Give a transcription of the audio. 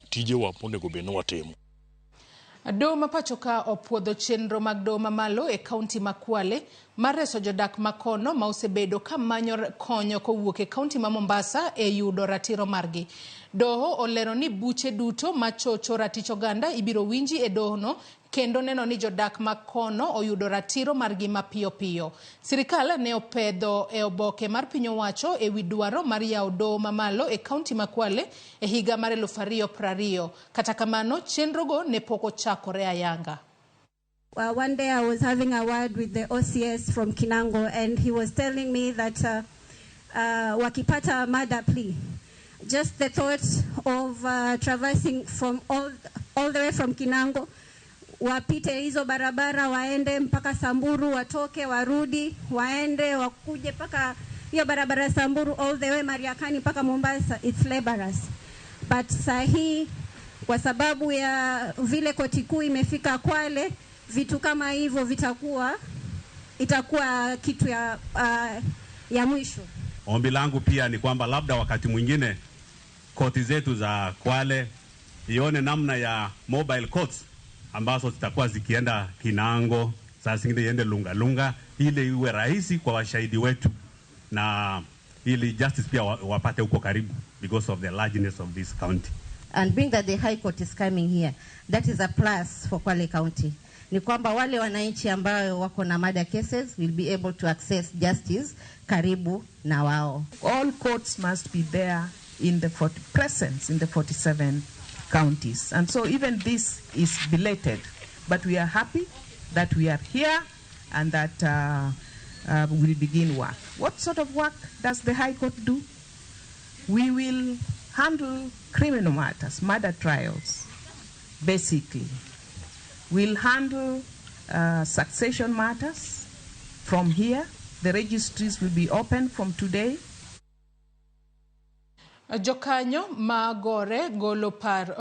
tijewa monego bed ni watimo. Doho mapachoka opuodho chenro mag doho mamalo e kaunti ma Kwale mar reso jodak makono ma osebedo ka manyo konyo kowuok e kaunti ma Mombasa e yudo ratiro margi. Doho olero ni buche duto machocho ratich oganda ibiro winji e doho no kendo neno ni jodak makono oyudo ratiro margi mapiyo piyo. Sirikal ne opedho e oboke mar piny owacho e wi dwaro mar yawo doho mamalo e kaunti ma Kwale e higa mar 2020. Kata kamano chenrogo ne pok ochakore ayanga. One day I was having a word with the OCS from Kinango, and he was telling me that wakipata murder plea, just the thought of traversing from all the way from Kinango, wapite hizo barabara waende mpaka Samburu, watoke warudi, waende wakuje mpaka hiyo barabara Samburu all the way Mariakani mpaka Mombasa, it's laborious. But sahi kwa sababu ya vile koti kuu imefika Kwale, vitu kama hivyo itakuwa kitu ya mwisho. Ombi langu pia ni kwamba labda wakati mwingine koti zetu za Kwale ione namna ya mobile courts ambazo zitakuwa zikienda Kinango, saa zingine iende Lunga, ili iwe rahisi kwa washahidi wetu na ili justice pia wapate huko karibu because of the largeness of this county. And being that the High Court is coming here, that is a plus for Kwale County. Ni kwamba wale wananchi ambao wako na murder cases will be able to access justice karibu na wao. All courts must be there in the presence in the 47 counties. And so even this is belated, but we are happy that we are here and that we'll begin work. What sort of work does the High Court do? We will handle criminal matters, murder trials, basically. We'll handle succession matters from here. The registries will be open from today. Jokanyo magore golo paro